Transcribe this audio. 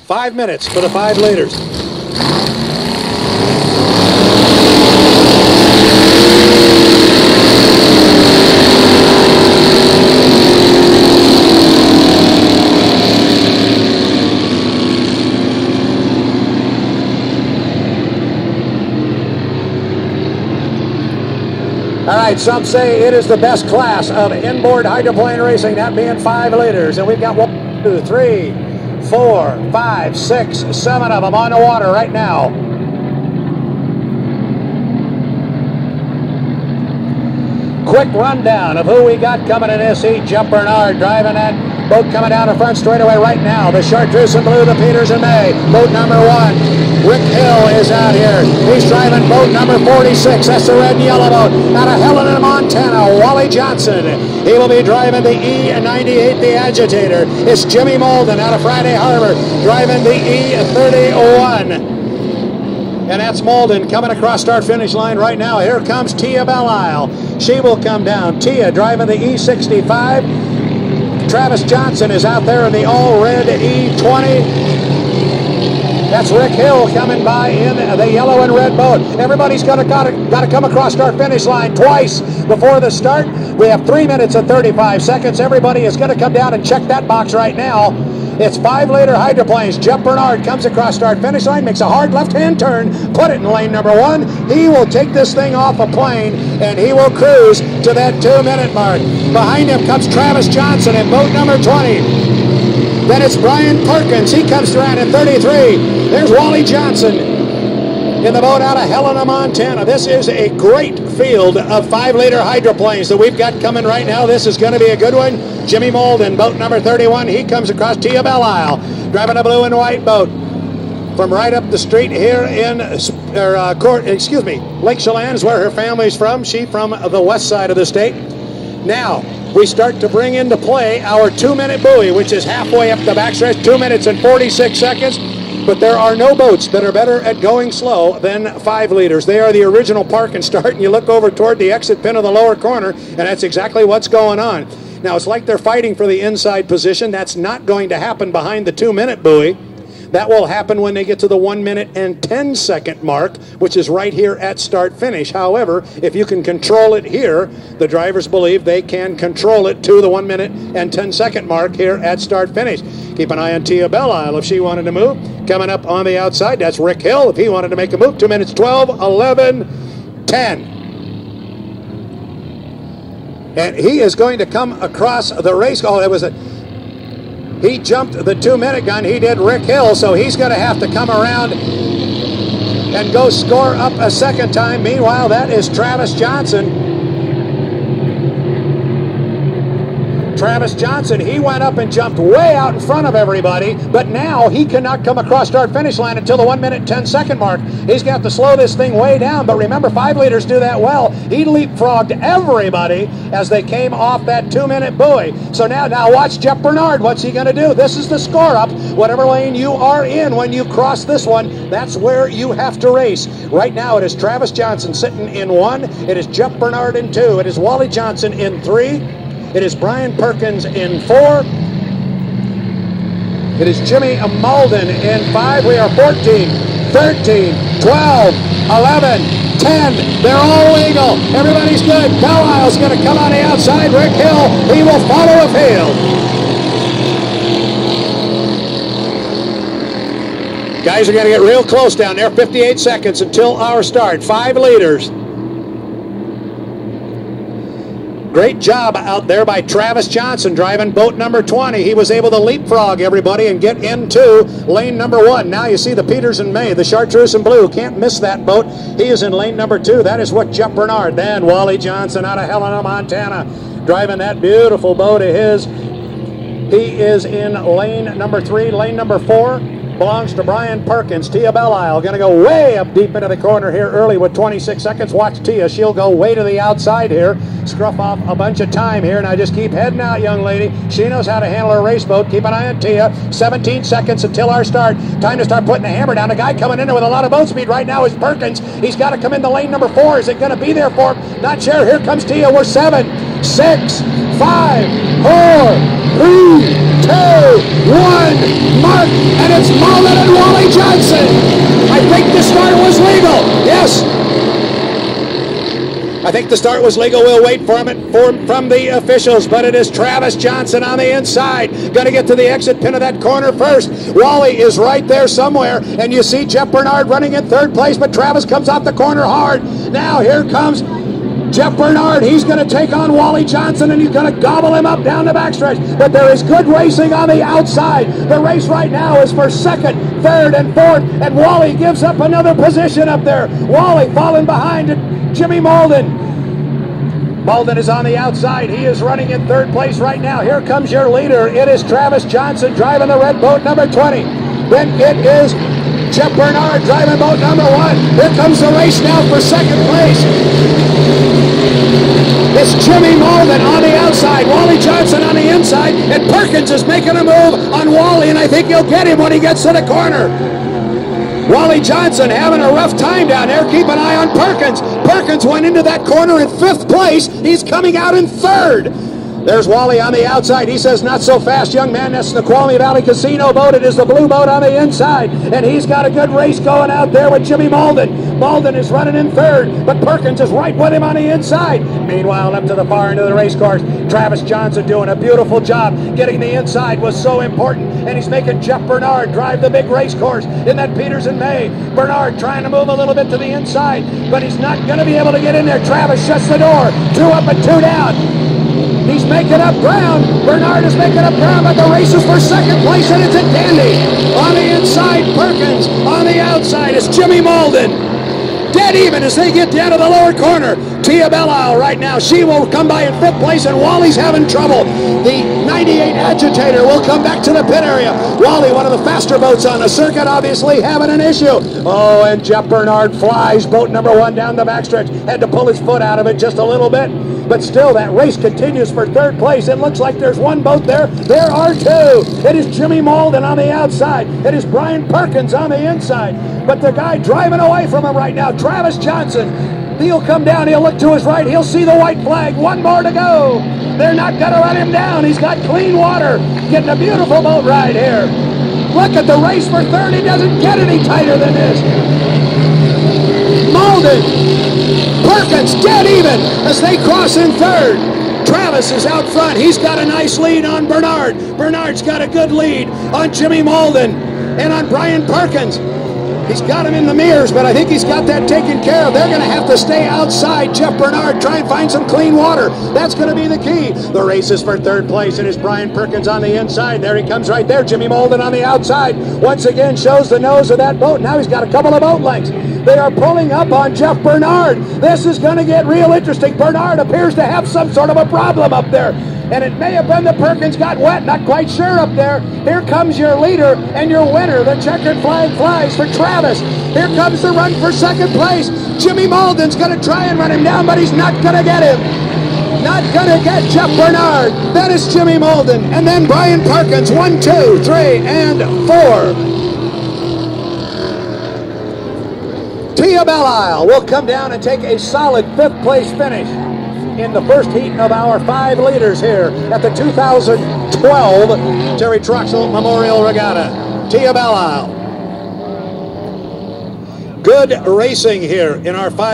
5 minutes for the 5 liters. All right, some say it is the best class of inboard hydroplane racing, that being 5 liters. And we've got 1, 2, 3, 4, 5, 6, 7 of them on the water right now. Quick rundown of who we got coming in this heat. Jeff Bernard driving that boat coming down the front straightaway right now. The Chartreuse and Blue, the Peters and May. Boat number 1. Rick Hill is out here. He's driving boat number 46. That's the red and yellow boat. Out of Helena, Montana, Wally Johnson. He will be driving the E98, the Agitator. It's Jimmy Molden out of Friday Harbor driving the E31. And that's Molden coming across start-finish line right now. Here comes Tia Belisle. She will come down. Tia driving the E65. Travis Johnson is out there in the all-red E20. That's Rick Hill coming by in the yellow and red boat. Everybody's got to come across start-finish line twice before the start. We have 3 minutes and 35 seconds. Everybody is going to come down and check that box right now. It's 5 liter hydroplanes. Jeff Bernard comes across start-finish line, makes a hard left-hand turn, put it in lane number 1. He will take this thing off a plane, and he will cruise to that 2-minute mark. Behind him comes Travis Johnson in boat number 20. Then it's Brian Perkins. He comes around in 33. There's Wally Johnson in the boat out of Helena, Montana. This is a great field of 5 liter hydroplanes that we've got coming right now. This is going to be a good one. Jimmy Molden, boat number 31. He comes across. Tia Belisle driving a blue and white boat from right up the street here in Lake Chelan is where her family's from. She's from the west side of the state. Now, we start to bring into play our 2-minute buoy, which is halfway up the backstretch, 2 minutes and 46 seconds. But there are no boats that are better at going slow than 5 liters. They are the original park and start, and you look over toward the exit pin of the lower corner, and that's exactly what's going on. Now, it's like they're fighting for the inside position. That's not going to happen behind the 2-minute buoy. That will happen when they get to the 1 minute and 10 second mark, which is right here at start finish. However, if you can control it here, the drivers believe they can control it to the 1 minute and 10 second mark here at start finish. Keep an eye on Tia Belisle if she wanted to move. Coming up on the outside, that's Rick Hill if he wanted to make a move. 2 minutes, 12, 11, 10. And he is going to come across the race. Oh, it was he jumped the 2-minute gun. He did, Rick Hill, so he's going to have to come around and go score up a second time. Meanwhile, that is Travis Johnson. Travis Johnson, he went up and jumped way out in front of everybody, but now he cannot come across start-finish line until the 1 minute, 10 second mark. He's got to slow this thing way down, but remember, 5 liters do that well. He leapfrogged everybody as they came off that 2-minute buoy. So now watch Jeff Bernard. What's he going to do? This is the score up. Whatever lane you are in when you cross this one, that's where you have to race. Right now, it is Travis Johnson sitting in 1. It is Jeff Bernard in 2. It is Wally Johnson in 3. It is Brian Perkins in 4. It is Jimmy Molden in 5. We are 14, 13, 12, 11, 10. They're all legal. Everybody's good. Belisle's going to come on the outside. Rick Hill, he will follow a field. Guys are going to get real close down there. 58 seconds until our start. 5 liters. Great job out there by Travis Johnson driving boat number 20. He was able to leapfrog everybody and get into lane number 1. Now you see the Peters and May, the Chartreuse and Blue. Can't miss that boat. He is in lane number 2. That is what Jeff Bernard. Then Wally Johnson out of Helena, Montana, driving that beautiful boat of his. He is in lane number 3. Lane number 4 belongs to Brian Perkins. Tia Belisle going to go way up deep into the corner here early with 26 seconds. Watch Tia. She'll go way to the outside here. Scruff off a bunch of time here. Now just keep heading out, young lady. She knows how to handle her race boat. Keep an eye on Tia. 17 seconds until our start. Time to start putting the hammer down. The guy coming in there with a lot of boat speed right now is Perkins. He's got to come into lane number 4. Is it going to be there for him? Not sure. Here comes Tia. We're 7, 6, 5, 4, 3, 1 mark, and it's Malden and Wally Johnson. I think the start was legal. Yes. I think the start was legal. We'll wait for it from the officials, but it is Travis Johnson on the inside. Going to get to the exit pin of that corner first. Wally is right there somewhere, and you see Jeff Bernard running in third place, but Travis comes off the corner hard. Now here comes Jeff Bernard. He's going to take on Wally Johnson, and he's going to gobble him up down the backstretch. But there is good racing on the outside. The race right now is for second, third, and fourth, and Wally gives up another position up there. Wally falling behind Jimmy Malden. Malden is on the outside. He is running in third place right now. Here comes your leader. It is Travis Johnson driving the red boat number 20. Then it is Jeff Bernard driving boat number 1. Here comes the race now for second place. It's Jimmy Malden on the outside, Wally Johnson on the inside, and Perkins is making a move on Wally, and I think he'll get him when he gets to the corner. Wally Johnson having a rough time down there. Keep an eye on Perkins. Perkins went into that corner in 5th place. He's coming out in 3rd. There's Wally on the outside. He says, not so fast, young man. That's the Snoqualmie Valley Casino boat. It is the blue boat on the inside. And he's got a good race going out there with Jimmy Malden. Malden is running in 3rd, but Perkins is right with him on the inside. Meanwhile, up to the far end of the race course, Travis Johnson doing a beautiful job. Getting the inside was so important. And he's making Jeff Bernard drive the big race course in that Peters and May. Bernard trying to move a little bit to the inside, but he's not going to be able to get in there. Travis shuts the door. 2 up and 2 down. He's making up ground. Bernard is making up ground, but the race is for second place, and it's a dandy. On the inside, Perkins. On the outside is Jimmy Malden. Dead even as they get down to the lower corner. Tia Belial right now. She will come by in 5th place, and Wally's having trouble. The 98 Agitator will come back to the pit area. Wally, one of the faster boats on the circuit, obviously having an issue. Oh, and Jeff Bernard flies boat number 1 down the backstretch. Had to pull his foot out of it just a little bit. But still, that race continues for 3rd place. It looks like there's 1 boat there. There are 2. It is Jimmy Malden on the outside. It is Brian Perkins on the inside. But the guy driving away from him right now, Travis Johnson, he'll come down. He'll look to his right. He'll see the white flag. 1 more to go. They're not going to let him down. He's got clean water. Getting a beautiful boat ride here. Look at the race for 3rd. He doesn't get any tighter than this. Malden. Perkins dead even as they cross in 3rd. Travis is out front. He's got a nice lead on Bernard. Bernard's got a good lead on Jimmy Malden and on Brian Perkins. He's got him in the mirrors, but I think he's got that taken care of. They're going to have to stay outside Jeff Bernard, try and find some clean water. That's going to be the key. The race is for 3rd place. It is Brian Perkins on the inside. There he comes right there. Jimmy Malden on the outside. Once again shows the nose of that boat. Now he's got a couple of boat lengths. They are pulling up on Jeff Bernard. This is going to get real interesting. Bernard appears to have some sort of a problem up there. And it may have been that Perkins got wet, not quite sure up there. Here comes your leader and your winner. The checkered flag flies for Travis. Here comes the run for 2nd place. Jimmy Malden's going to try and run him down, but he's not going to get him. Not going to get Jeff Bernard. That is Jimmy Malden. And then Brian Perkins, 1, 2, 3, and 4. Tia Belial will come down and take a solid 5th place finish in the first heat of our 5 leaders here at the 2012 Terry Troxell Memorial Regatta. Tia Belial. Good racing here in our 5